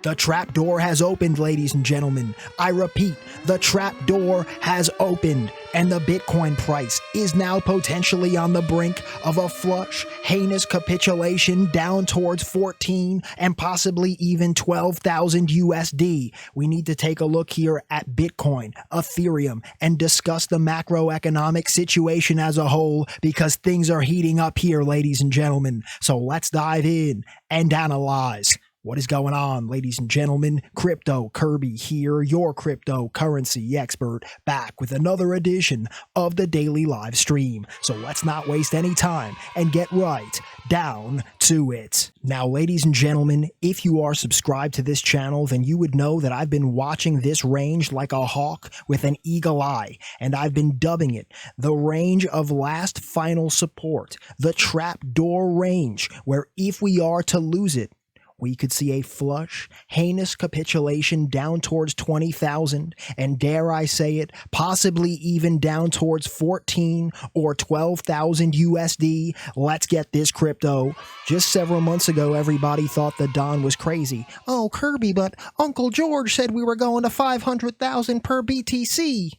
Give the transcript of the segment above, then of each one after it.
The trapdoor has opened, ladies and gentlemen. I repeat, the trapdoor has opened, and the Bitcoin price is now potentially on the brink of a flush, heinous capitulation down towards 14 and possibly even 12,000 USD. We need to take a look here at Bitcoin, Ethereum, and discuss the macroeconomic situation as a whole, because things are heating up here, ladies and gentlemen. So let's dive in and analyze. What is going on, ladies and gentlemen? Crypto Kirby here, your cryptocurrency expert, back with another edition of the daily live stream. So let's not waste any time and get right down to it. Now, ladies and gentlemen, if you are subscribed to this channel, then you would know that I've been watching this range like a hawk with an eagle eye, and I've been dubbing it the range of last final support, the trapdoor range, where if we are to lose it, we could see a flush, heinous capitulation down towards 20,000, and dare I say it, possibly even down towards 14 or 12,000 USD. Let's get this crypto. Just several months ago, everybody thought the Don was crazy. Oh, Kirby, but Uncle George said we were going to 500,000 per BTC.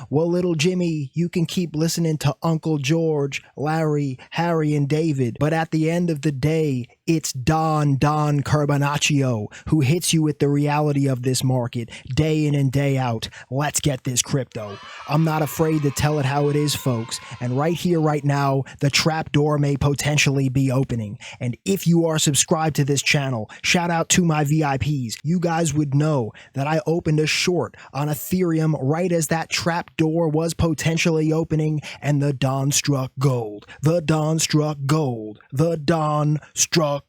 Well, little Jimmy, you can keep listening to Uncle George, Larry, Harry, and David, but at the end of the day, it's Don Carbonaccio who hits you with the reality of this market day in and day out. Let's get this crypto. I'm not afraid to tell it how it is, folks. And right here, right now, the trapdoor may potentially be opening. And if you are subscribed to this channel, shout out to my VIPs. You guys would know that I opened a short on Ethereum right as that trapdoor was potentially opening, and the Don struck gold. The Don struck gold. The Don struck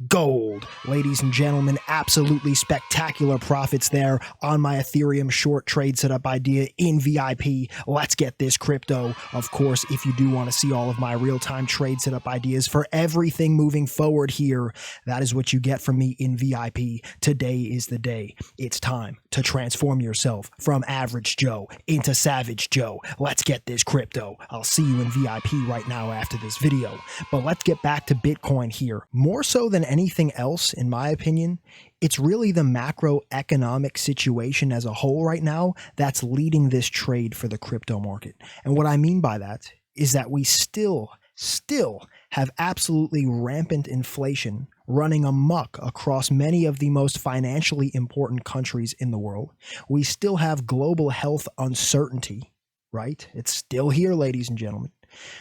gold. Ladies and gentlemen, absolutely spectacular profits there on my Ethereum short trade setup idea in VIP. Let's get this crypto. Of course, if you do want to see all of my real-time trade setup ideas for everything moving forward here, that is what you get from me in VIP. Today is the day. It's time to transform yourself from average Joe into Savage Joe. Let's get this crypto. I'll see you in VIP right now after this video. But let's get back to Bitcoin here. More so than anything else, in my opinion, it's really the macroeconomic situation as a whole right now that's leading this trade for the crypto market. And what I mean by that is that we still have absolutely rampant inflation running amok across many of the most financially important countries in the world. We still have global health uncertainty, right? It's still here, ladies and gentlemen.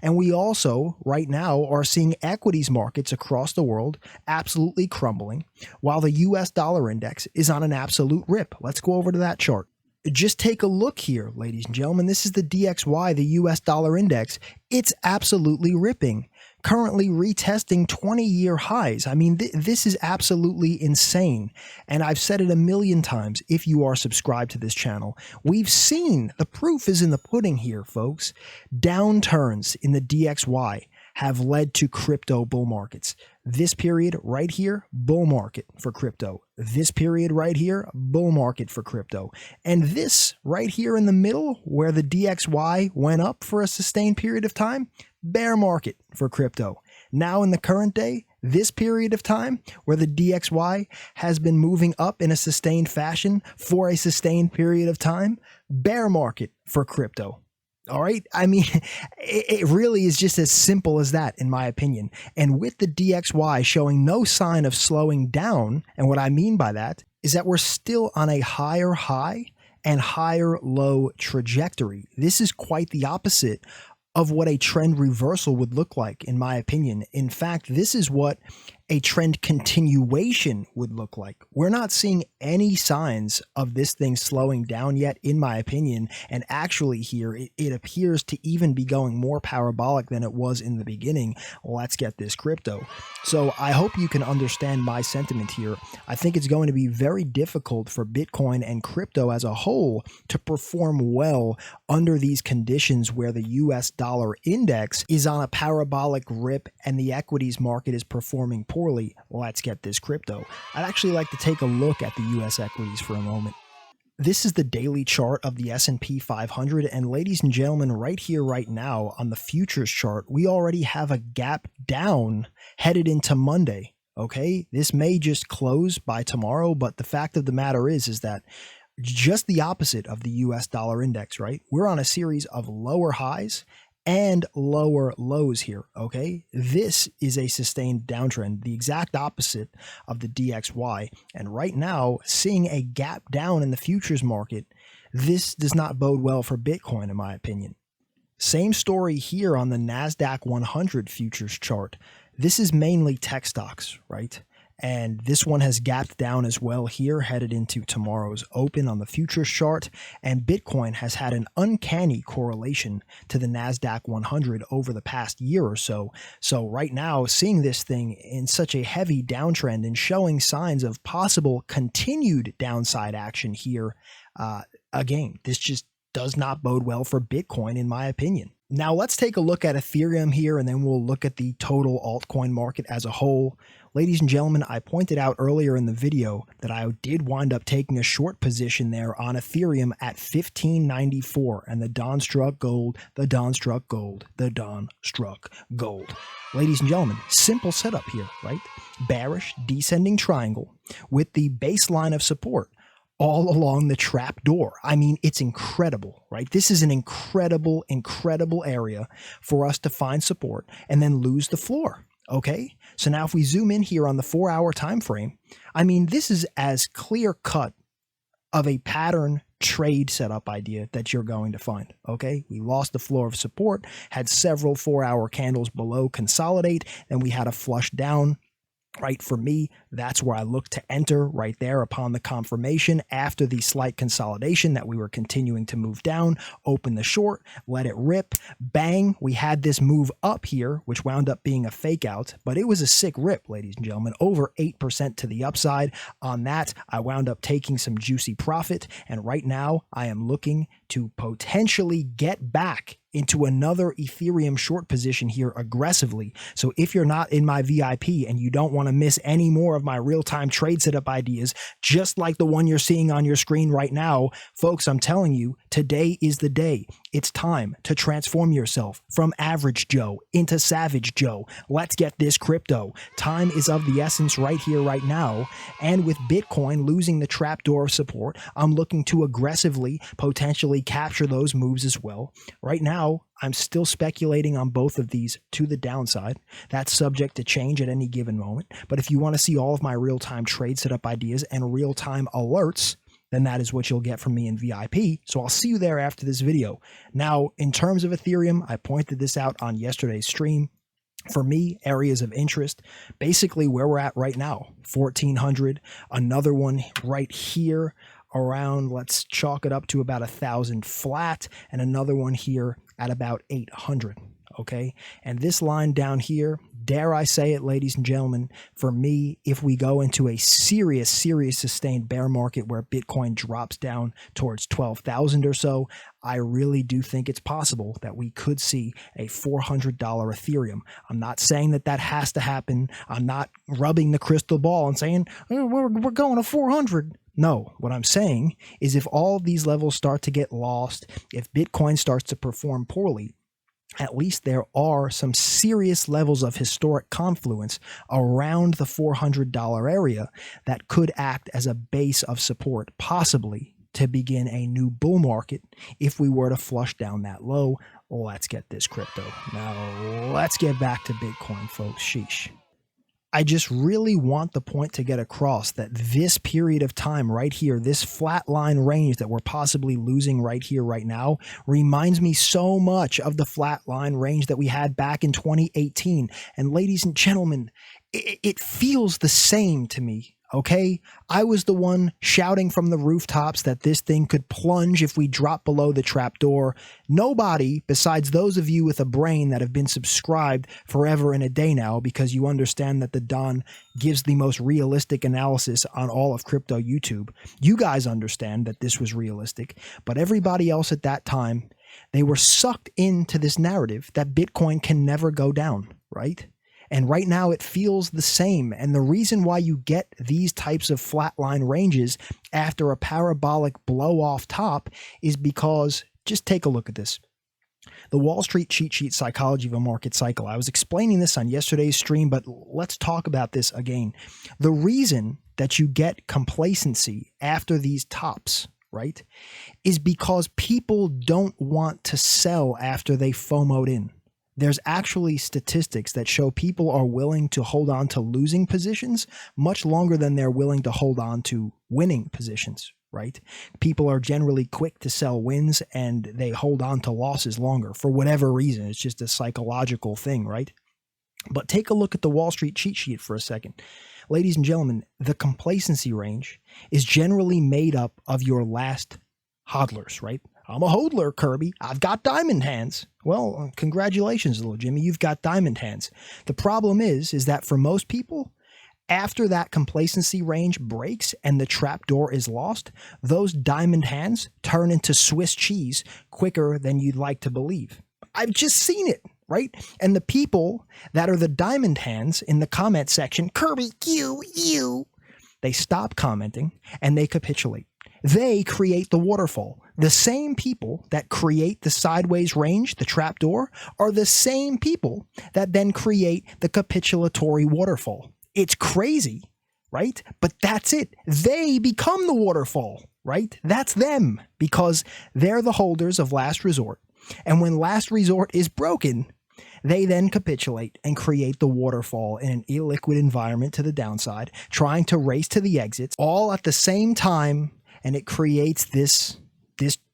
And we also, right now, are seeing equities markets across the world absolutely crumbling, while the US dollar index is on an absolute rip. Let's go over to that chart. Just take a look here, ladies and gentlemen. This is the DXY, the US dollar index. It's absolutely ripping, currently retesting 20-year highs. I mean, this is absolutely insane. And I've said it a million times, if you are subscribed to this channel, we've seen, the proof is in the pudding here, folks. Downturns in the DXY have led to crypto bull markets. This period right here, bull market for crypto. This period right here, bull market for crypto. And this right here in the middle, where the DXY went up for a sustained period of time, bear market for crypto. Now in the current day, this period of time where the DXY has been moving up in a sustained fashion for a sustained period of time, bear market for crypto. All right. I mean, it really is just as simple as that, in my opinion. And with the DXY showing no sign of slowing down, and what I mean by that is that we're still on a higher high and higher low trajectory. This is quite the opposite of what a trend reversal would look like, in my opinion. In fact, this is what a trend continuation would look like. We're not seeing any signs of this thing slowing down yet, in my opinion. And actually here, it appears to even be going more parabolic than it was in the beginning. Let's get this crypto. So I hope you can understand my sentiment here. I think it's going to be very difficult for Bitcoin and crypto as a whole to perform well under these conditions where the US dollar index is on a parabolic rip and the equities market is performing poorly. Let's get this crypto. I'd actually like to take a look at the US equities for a moment. This is the daily chart of the S&P 500, and ladies and gentlemen, right here, right now, on the futures chart, we already have a gap down headed into Monday. Okay, this may just close by tomorrow, but the fact of the matter is that just the opposite of the US dollar index, right? We're on a series of lower highs and lower lows here, okay? This is a sustained downtrend, the exact opposite of the DXY. And right now, seeing a gap down in the futures market, this does not bode well for Bitcoin, in my opinion. Same story here on the NASDAQ 100 futures chart. This is mainly tech stocks, right? And this one has gapped down as well here, headed into tomorrow's open on the futures chart. And Bitcoin has had an uncanny correlation to the NASDAQ 100 over the past year or so. So right now, seeing this thing in such a heavy downtrend and showing signs of possible continued downside action here, again, this just does not bode well for Bitcoin, in my opinion. Now let's take a look at Ethereum here, and then we'll look at the total altcoin market as a whole. Ladies and gentlemen, I pointed out earlier in the video that I did wind up taking a short position there on Ethereum at 1594, and the dawn struck gold, the dawn struck gold, the dawn struck gold. Ladies and gentlemen, simple setup here, right? Bearish descending triangle with the baseline of support all along the trap door. I mean, it's incredible, right? This is an incredible, incredible area for us to find support and then lose the floor. Okay, so now if we zoom in here on the 4-hour time frame, I mean, this is as clear cut of a pattern trade setup idea that you're going to find. Okay, we lost the floor of support, had several 4-hour candles below consolidate, then we had a flush down. Right, for me, that's where I look to enter right there upon the confirmation after the slight consolidation that we were continuing to move down, open the short, let it rip, bang, we had this move up here, which wound up being a fake out, but it was a sick rip, ladies and gentlemen, over 8% to the upside. On that, I wound up taking some juicy profit, and right now I am looking to potentially get back into another Ethereum short position here aggressively. So if you're not in my VIP and you don't want to miss any more of my real-time trade setup ideas, just like the one you're seeing on your screen right now, folks, I'm telling you, today is the day. It's time to transform yourself from average Joe into savage Joe. Let's get this crypto. Time is of the essence right here, right now. And with Bitcoin losing the trapdoor of support, I'm looking to aggressively potentially capture those moves as well. Right now, I'm still speculating on both of these to the downside. That's subject to change at any given moment. But if you want to see all of my real-time trade setup ideas and real-time alerts, then that is what you'll get from me in VIP. So I'll see you there after this video. Now, in terms of Ethereum, I pointed this out on yesterday's stream. For me, areas of interest, basically where we're at right now, 1400, another one right here around, let's chalk it up to about 1,000 flat, and another one here at about 800. Okay, and this line down here, dare I say it, ladies and gentlemen, for me, if we go into a serious sustained bear market where Bitcoin drops down towards 12,000 or so, I really do think it's possible that we could see a $400 Ethereum. I'm not saying that that has to happen. I'm not rubbing the crystal ball and saying, oh, we're going to 400. No, what I'm saying is if all these levels start to get lost, if Bitcoin starts to perform poorly, at least there are some serious levels of historic confluence around the $400 area that could act as a base of support, possibly to begin a new bull market if we were to flush down that low. Let's get this crypto. Now, let's get back to Bitcoin, folks. Sheesh. I just really want the point to get across that this period of time right here, this flat line range that we're possibly losing right here, right now, reminds me so much of the flat line range that we had back in 2018. And ladies and gentlemen, it feels the same to me. Okay, I was the one shouting from the rooftops that this thing could plunge if we drop below the trapdoor. Nobody besides those of you with a brain that have been subscribed forever and a day now, because you understand that the Don gives the most realistic analysis on all of crypto YouTube. You guys understand that this was realistic, but everybody else at that time, they were sucked into this narrative that Bitcoin can never go down, right? And right now it feels the same. And the reason why you get these types of flatline ranges after a parabolic blow off top is because, just take a look at this. The Wall Street cheat sheet psychology of a market cycle. I was explaining this on yesterday's stream, but let's talk about this again. The reason that you get complacency after these tops, right, is because people don't want to sell after they FOMO'd in. There's actually statistics that show people are willing to hold on to losing positions much longer than they're willing to hold on to winning positions, right? People are generally quick to sell wins and they hold on to losses longer for whatever reason. It's just a psychological thing, right? But take a look at the Wall Street cheat sheet for a second. Ladies and gentlemen, the complacency range is generally made up of your last hodlers, right? I'm a hodler, Kirby. I've got diamond hands. Well, congratulations, little Jimmy. You've got diamond hands. The problem is that for most people, after that complacency range breaks and the trapdoor is lost, those diamond hands turn into Swiss cheese quicker than you'd like to believe. I've just seen it, right? And the people that are the diamond hands in the comment section, Kirby, you, they stop commenting and they capitulate. They create the waterfall. The same people that create the sideways range, the trapdoor, are the same people that then create the capitulatory waterfall. It's crazy, right? But that's it. They become the waterfall, right? That's them because they're the holders of last resort. And when last resort is broken, they then capitulate and create the waterfall in an illiquid environment to the downside, trying to race to the exits all at the same time. And it creates this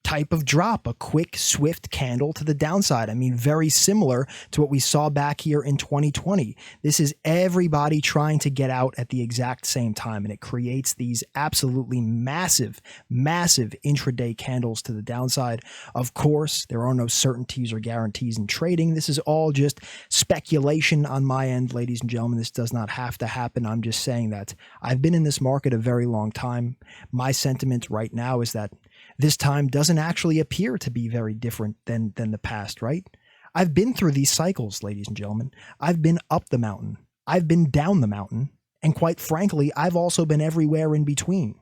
type of drop, a quick, swift candle to the downside. I mean, very similar to what we saw back here in 2020. This is everybody trying to get out at the exact same time, and it creates these absolutely massive, massive intraday candles to the downside. Of course, there are no certainties or guarantees in trading. This is all just speculation on my end, ladies and gentlemen. This does not have to happen. I'm just saying that I've been in this market a very long time. My sentiment right now is that this time doesn't actually appear to be very different than the past, right? I've been through these cycles, ladies and gentlemen. I've been up the mountain. I've been down the mountain. And quite frankly, I've also been everywhere in between.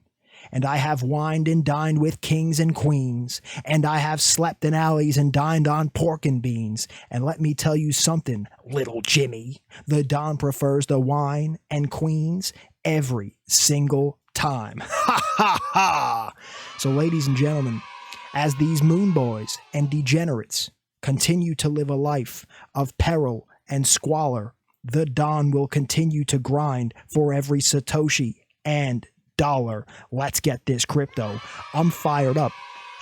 And I have wined and dined with kings and queens. And I have slept in alleys and dined on pork and beans. And let me tell you something, little Jimmy. The Don prefers the wine and queens every single time. Ha ha ha! So ladies and gentlemen, as these moon boys and degenerates continue to live a life of peril and squalor, the Don will continue to grind for every Satoshi and dollar. Let's get this crypto. I'm fired up.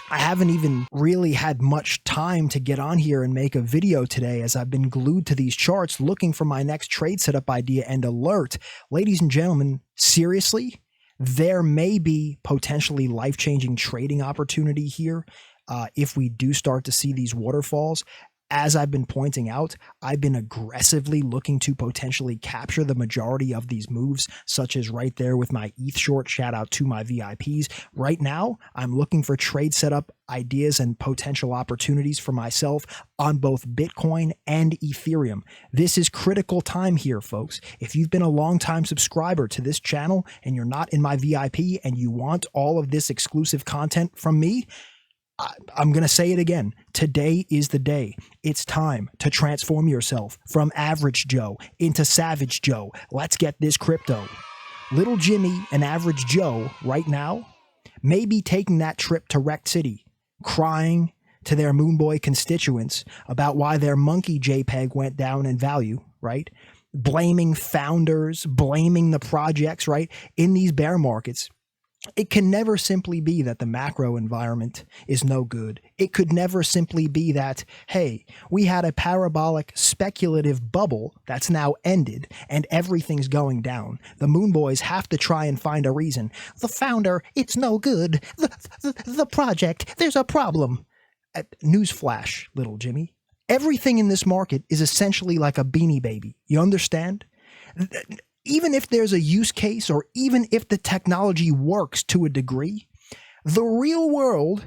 I haven't even really had much time to get on here and make a video today as I've been glued to these charts looking for my next trade setup idea and alert. Ladies and gentlemen, seriously? There may be potentially life-changing trading opportunity here if we do start to see these waterfalls. As I've been pointing out, I've been aggressively looking to potentially capture the majority of these moves, such as right there with my ETH short. Shout out to my VIPs. Right now, I'm looking for trade setup ideas and potential opportunities for myself on both Bitcoin and Ethereum. This is critical time here, folks. If you've been a long-time subscriber to this channel and you're not in my VIP and you want all of this exclusive content from me, I'm going to say it again. Today is the day. It's time to transform yourself from average Joe into savage Joe. Let's get this crypto. Little Jimmy and average Joe right now may be taking that trip to Rect City, crying to their Moonboy constituents about why their monkey JPEG went down in value, right? Blaming founders, blaming the projects, right? In these bear markets, it can never simply be that the macro environment is no good. It could never simply be that, hey, we had a parabolic speculative bubble that's now ended and everything's going down. The Moon Boys have to try and find a reason. The founder, it's no good. The project, there's a problem. Newsflash, little Jimmy. Everything in this market is essentially like a Beanie Baby. You understand? Even if there's a use case or even if the technology works to a degree, the real world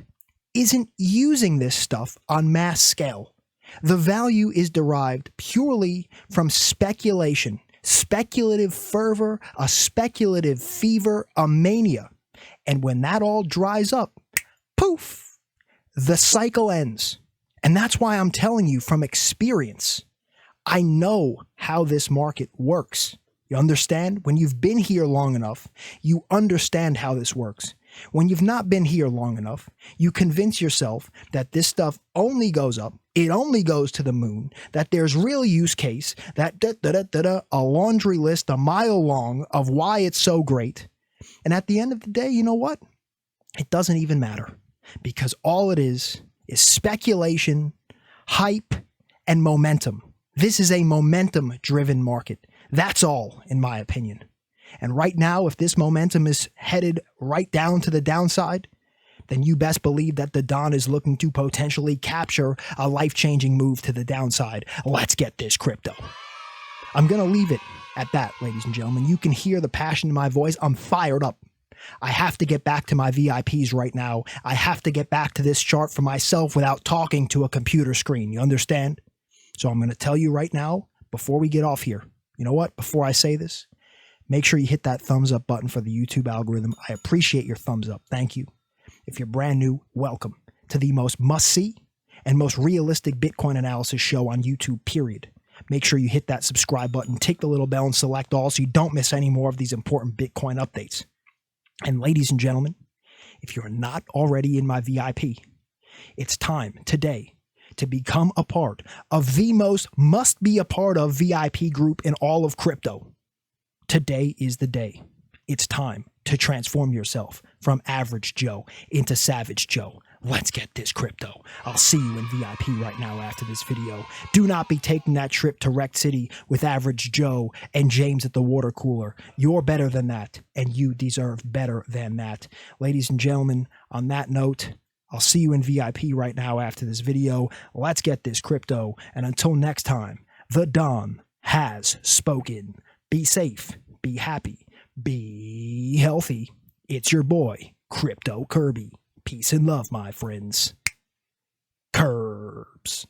isn't using this stuff on mass scale. The value is derived purely from speculation, speculative fervor, a speculative fever, a mania. And when that all dries up, poof, the cycle ends. And that's why I'm telling you from experience, I know how this market works. You understand? When you've been here long enough, you understand how this works. When you've not been here long enough, you convince yourself that this stuff only goes up, it only goes to the moon, that there's real use case, that a laundry list a mile long of why it's so great. And at the end of the day, you know what? It doesn't even matter, because all it is speculation, hype, and momentum. This is a momentum-driven market. That's all, in my opinion. And right now, if this momentum is headed right down to the downside, then you best believe that the Don is looking to potentially capture a life-changing move to the downside. Let's get this crypto. I'm going to leave it at that, ladies and gentlemen. You can hear the passion in my voice. I'm fired up. I have to get back to my VIPs right now. I have to get back to this chart for myself without talking to a computer screen. You understand? So I'm going to tell you right now, before we get off here, you know what? Before I say this, make sure you hit that thumbs up button for the YouTube algorithm. I appreciate your thumbs up. Thank you. If you're brand new, welcome to the most must-see and most realistic Bitcoin analysis show on YouTube, period. Make sure you hit that subscribe button, tick the little bell, and select all so you don't miss any more of these important Bitcoin updates. And ladies and gentlemen, if you're not already in my VIP, it's time today to become a part of the most must-be-a-part-of VIP group in all of crypto. Today is the day. It's time to transform yourself from average Joe into savage Joe. Let's get this crypto. I'll see you in VIP right now after this video. Do not be taking that trip to Rec City with average Joe and James at the water cooler. You're better than that, and you deserve better than that. Ladies and gentlemen, on that note, I'll see you in VIP right now after this video. Let's get this crypto. And until next time, the Don has spoken. Be safe, be happy, be healthy. It's your boy, Crypto Kirby. Peace and love, my friends. Curbs.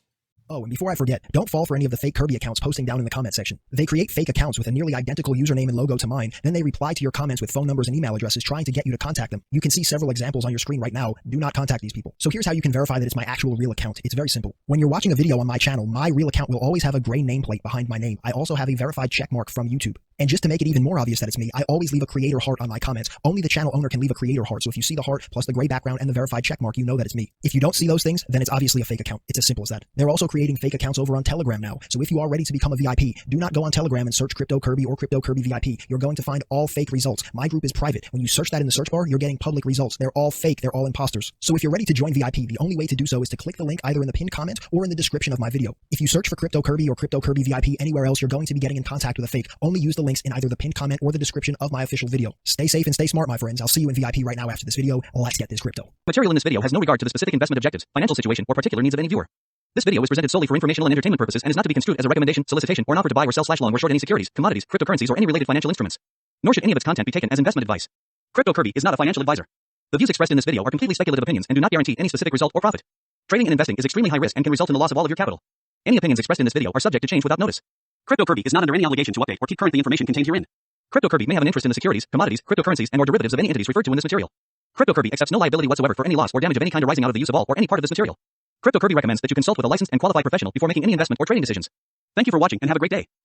Oh, and before I forget, don't fall for any of the fake Kirby accounts posting down in the comment section. They create fake accounts with a nearly identical username and logo to mine. Then they reply to your comments with phone numbers and email addresses trying to get you to contact them. You can see several examples on your screen right now. Do not contact these people. So here's how you can verify that it's my actual real account. It's very simple. When you're watching a video on my channel, my real account will always have a gray nameplate behind my name. I also have a verified checkmark from YouTube. And just to make it even more obvious that it's me, I always leave a creator heart on my comments. Only the channel owner can leave a creator heart. So if you see the heart plus the gray background and the verified checkmark, you know that it's me. If you don't see those things, then it's obviously a fake account. It's as simple as that. They're also creating fake accounts over on Telegram now. So if you are ready to become a VIP, do not go on Telegram and search Crypto Kirby or Crypto Kirby VIP. You're going to find all fake results. My group is private. When you search that in the search bar, you're getting public results. They're all fake. They're all imposters. So if you're ready to join VIP, the only way to do so is to click the link either in the pinned comment or in the description of my video. If you search for Crypto Kirby or Crypto Kirby VIP anywhere else, you're going to be getting in contact with a fake. Only use the links in either the pinned comment or the description of my official video. Stay safe and stay smart, my friends. I'll see you in VIP right now after this video. Let's get this crypto. Material in this video has no regard to the specific investment objectives, financial situation, or particular needs of any viewer. This video is presented solely for informational and entertainment purposes and is not to be construed as a recommendation, solicitation, or an offer to buy or sell / long or short any securities, commodities, cryptocurrencies, or any related financial instruments. Nor should any of its content be taken as investment advice. Crypto Kirby is not a financial advisor. The views expressed in this video are completely speculative opinions and do not guarantee any specific result or profit. Trading and investing is extremely high risk and can result in the loss of all of your capital. Any opinions expressed in this video are subject to change without notice. Crypto Kirby is not under any obligation to update or keep current the information contained herein. Crypto Kirby may have an interest in the securities, commodities, cryptocurrencies, and or derivatives of any entities referred to in this material. Crypto Kirby accepts no liability whatsoever for any loss or damage of any kind arising out of the use of all or any part of this material. Crypto Kirby recommends that you consult with a licensed and qualified professional before making any investment or trading decisions. Thank you for watching and have a great day.